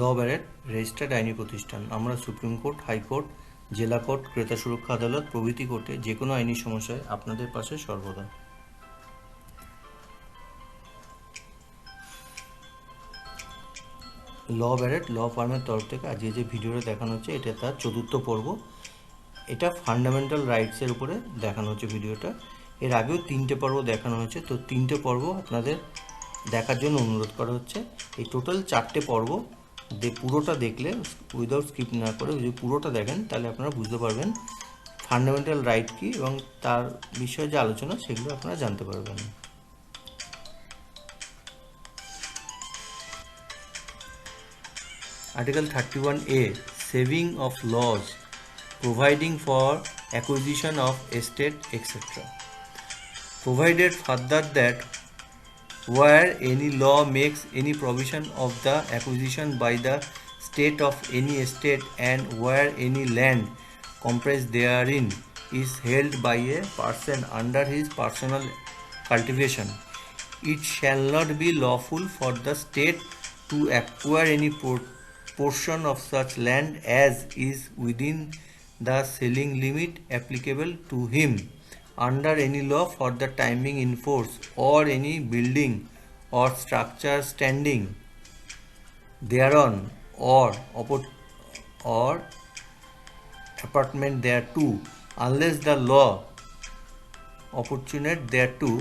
ল Barrett registered আইনি প্রতিষ্ঠান। আমরা সুপ্রিম কোর্ট, হাইকোর্ট, জেলা কোর্ট, ক্রেতা সুরক্ষা আদালত প্রভৃতি কোর্টে যে কোনো আইনি সমস্যায় আপনাদের পাশে সর্বদা। ল ব্যারেট ল ফার্মের তরফ থেকে আজকে যে ভিডিওটা দেখানো হচ্ছে এটা তার চতুর্থ পর্ব। এটা ফান্ডামেন্টাল রাইটসের উপরে দেখানো হচ্ছে ভিডিওটা। এর আগেও 3টে পর্ব দেখানো হয়েছে, তো 3টে পর্ব আপনাদের দেখার জন্য অনুরোধ করা হচ্ছে। এই টোটাল 4টে পর্ব পুরোটা দেখলে, উইদাউট স্কিপ না করে যদি পুরোটা দেখেন তাহলে আপনারা বুঝতে পারবেন ফান্ডামেন্টাল রাইট কী এবং তার বিষয়ে যে আলোচনা সেগুলো আপনারা জানতে পারবেন। Article 31A, saving of laws providing for acquisition of estate etc. Provided further that where any law makes any provision of the acquisition by the state of any estate and where any land comprised therein is held by a person under his personal cultivation, it shall not be lawful for the state to acquire any portion of such land as is within the selling limit applicable to him under any law for the timing in force, or any building or structure standing thereon, or apartment thereto, unless the law opportunate thereto,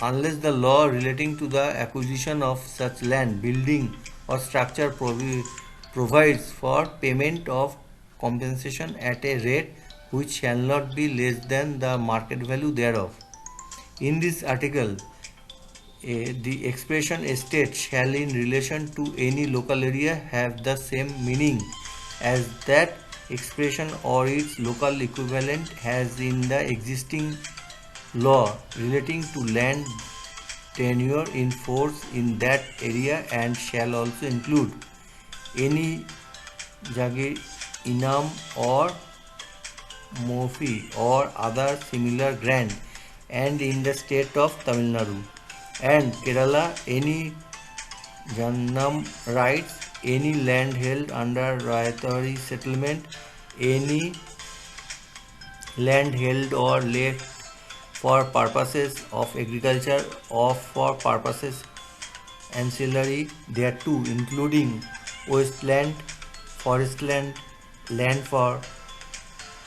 unless the law relating to the acquisition of such land, building or structure provides for payment of compensation at a rate which shall not be less than the market value thereof. In this article, the expression estate shall in relation to any local area have the same meaning as that expression or its local equivalent has in the existing law relating to land tenure in force in that area, and shall also include any jagir, inam or mofi or other similar grant, and in the state of Tamil Nadu and Kerala any jannam rights, any land held under riotary settlement, any land held or left for purposes of agriculture or for purposes ancillary thereto, including wasteland, forestland, land for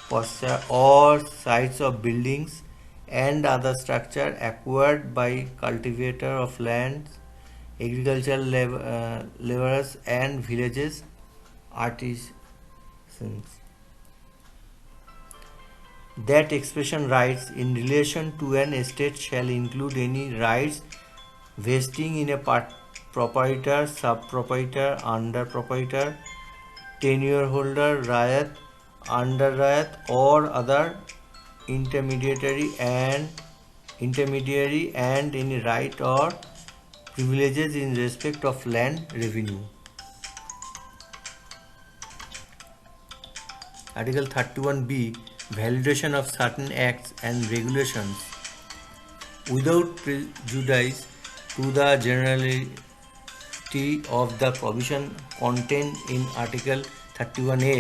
pasture or sites of buildings and other structure acquired by cultivator of lands, agricultural laborers and villages artisans. That expression rights in relation to an estate shall include any rights vesting in a proprietor, sub-proprietor, under-proprietor, tenure holder, riot, under riot or other intermediary and any right or privileges in respect of land revenue. Article 31B, validation of certain acts and regulations without prejudice to the generality of the provision contained in Article 31A.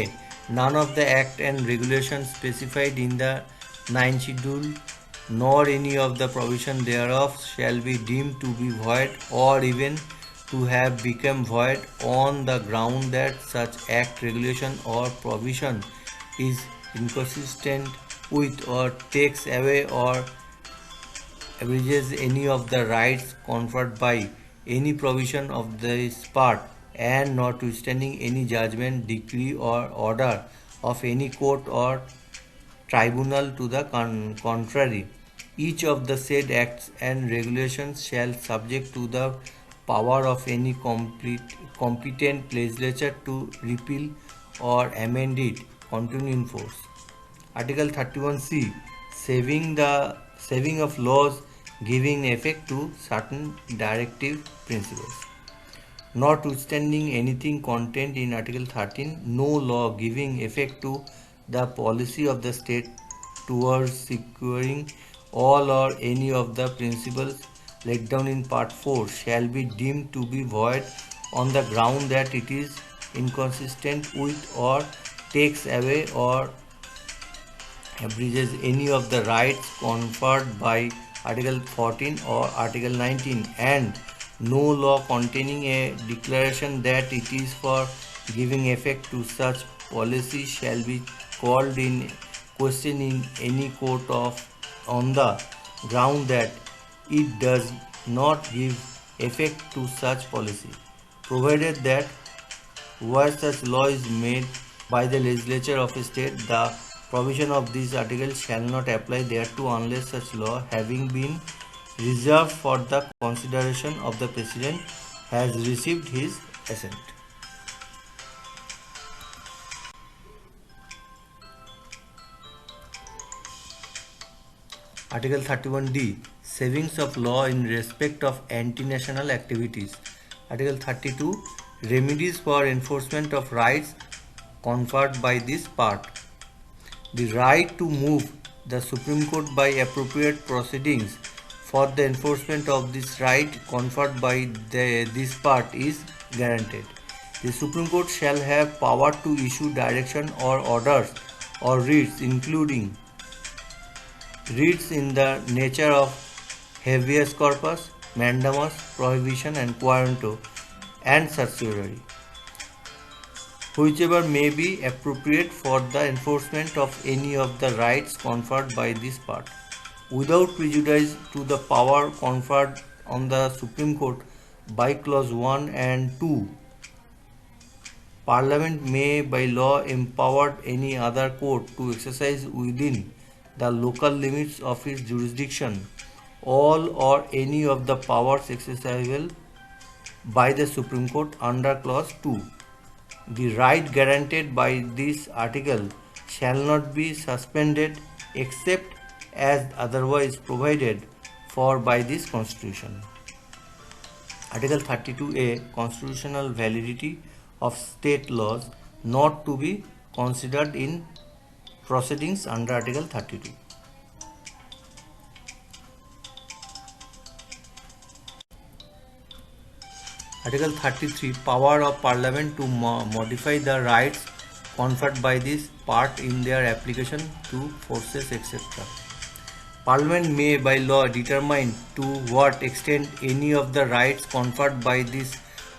None of the act and regulations specified in the 9th schedule nor any of the provision thereof shall be deemed to be void or even to have become void on the ground that such act, regulation or provision is inconsistent with or takes away or abridges any of the rights conferred by any provision of this part, and notwithstanding any judgment, decree or order of any court or tribunal to the contrary, each of the said acts and regulations shall subject to the power of any competent legislature to repeal or amend it, continue in force. Article 31C, saving of laws giving effect to certain directive principles. Notwithstanding anything contained in Article 13, no law giving effect to the policy of the state towards securing all or any of the principles laid down in Part 4 shall be deemed to be void on the ground that it is inconsistent with or takes away or abridges any of the rights conferred by Article 14 or Article 19, and no law containing a declaration that it is for giving effect to such policy shall be called in question in any court of on the ground that it does not give effect to such policy, provided that where such law is made by the legislature of a state, the provision of this article shall not apply thereto unless such law, having been reserved for the consideration of the President, has received his assent. Article 31D, Savings of law in respect of anti-national activities. Article 32, Remedies for enforcement of rights conferred by this part. The right to move the Supreme Court by appropriate proceedings for the enforcement of this right conferred by this part is guaranteed. The Supreme Court shall have power to issue direction or orders or writs, including writs in the nature of habeas corpus, mandamus, prohibition, and querulanto, and certiorari, whichever may be appropriate for the enforcement of any of the rights conferred by this part, without prejudice to the power conferred on the Supreme Court by Clause 1 and 2. Parliament may by law empower any other court to exercise within the local limits of its jurisdiction all or any of the powers exercisable by the Supreme Court under Clause 2. The right guaranteed by this article shall not be suspended except as otherwise provided for by this Constitution. Article 32A, Constitutional validity of state laws not to be considered in proceedings under Article 32. Article 33, Power of Parliament to modify the rights conferred by this part in their application to forces, etc. Parliament may by law determine to what extent any of the rights conferred by this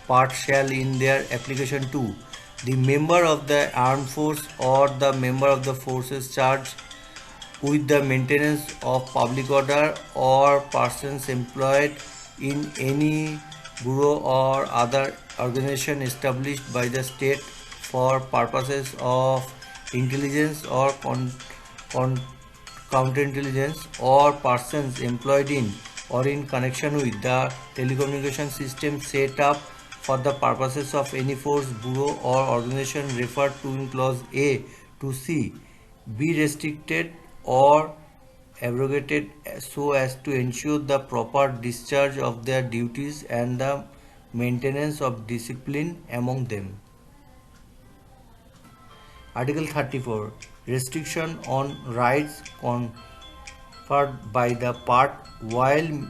part shall in their application to the member of the armed force or the member of the forces charged with the maintenance of public order or persons employed in any bureau or other organization established by the state for purposes of intelligence or counterintelligence, or persons employed in or in connection with the telecommunication system set up for the purposes of any force, bureau, or organization referred to in Clause A to C be restricted or abrogated so as to ensure the proper discharge of their duties and the maintenance of discipline among them. Article 34, Restriction on rights conferred by the part while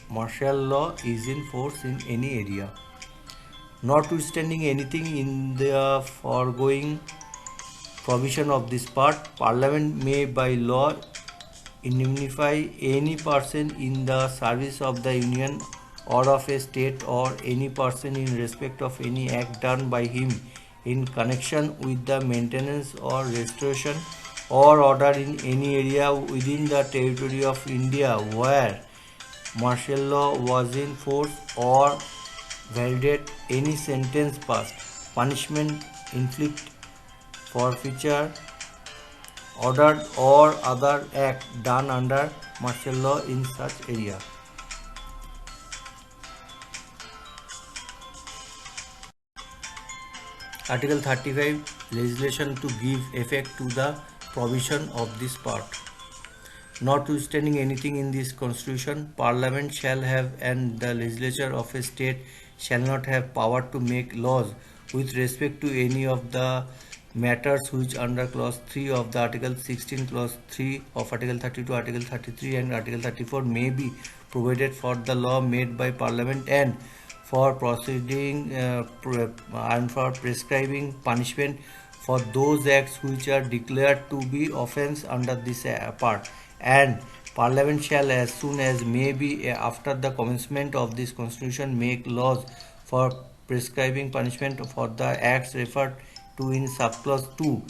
martial law is in force in any area. Notwithstanding anything in the foregoing provision of this part, Parliament may by law indemnify any person in the service of the Union or of a state, or any person in respect of any act done by him in connection with the maintenance or restoration or order in any area within the territory of India where martial law was in force, or validate any sentence passed, punishment inflicted, forfeiture ordered, or other act done under martial law in such area. Article 35, Legislation to give effect to the provision of this part. Notwithstanding anything in this Constitution, Parliament shall have, and the legislature of a state shall not have power to make laws with respect to any of the matters which under clause 3 of the article 16, clause 3 of article 32, article 33 and article 34 may be provided for the law made by parliament and for proceeding and for prescribing punishment for those acts which are declared to be offence under this part, and parliament shall as soon as may be after the commencement of this constitution make laws for prescribing punishment for the acts referred to in subclause 2.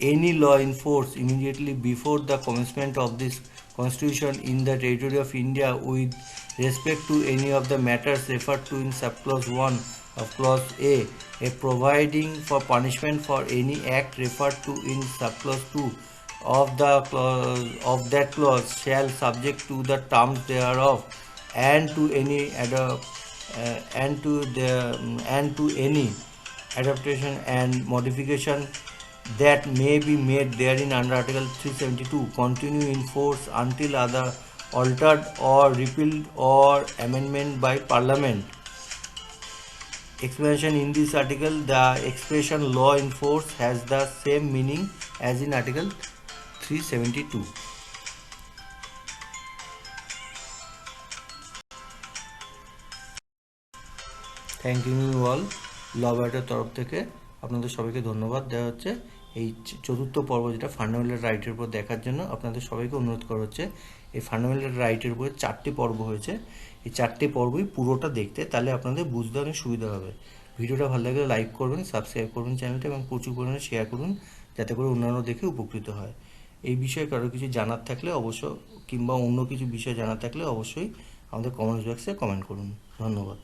Any law in force immediately before the commencement of this constitution in the territory of India with respect to any of the matters referred to in subclause 1 of clause A providing for punishment for any act referred to in subclause 2 of the clause of that clause shall subject to the terms thereof and to any and to any adaptation and modification that may be made therein under Article 372 continue in force until other altered or repealed or amendment by Parliament. Explanation: in this article, the expression law in force has the same meaning as in Article 372. Thank you all. Law ব্যারেটের তরফ থেকে আপনাদের সবাইকে ধন্যবাদ দেওয়া হচ্ছে। এই চতুর্থ পর্ব যেটা ফান্ডামেন্টাল রাইটের উপর দেখার জন্য আপনাদের সবাইকে অনুরোধ করা হচ্ছে। এই ফান্ডামেন্টাল রাইটের উপরে 4টি পর্ব হয়েছে, এই 4টি পর্বই পুরোটা দেখতে, তাহলে আপনাদের বুঝতে অনেক সুবিধা হবে। ভিডিওটা ভালো লাগলে লাইক করবেন, সাবস্ক্রাইব করবেন চ্যানেলটা এবং প্রচুর পরিমাণে শেয়ার করুন যাতে করে অন্যান্য দেখে উপকৃত হয়। এই বিষয়ে কারো কিছু জানার থাকলে অবশ্য, কিংবা অন্য কিছু বিষয় জানার থাকলে অবশ্যই আমাদের কমেন্টস বক্সে কমেন্ট করুন। ধন্যবাদ।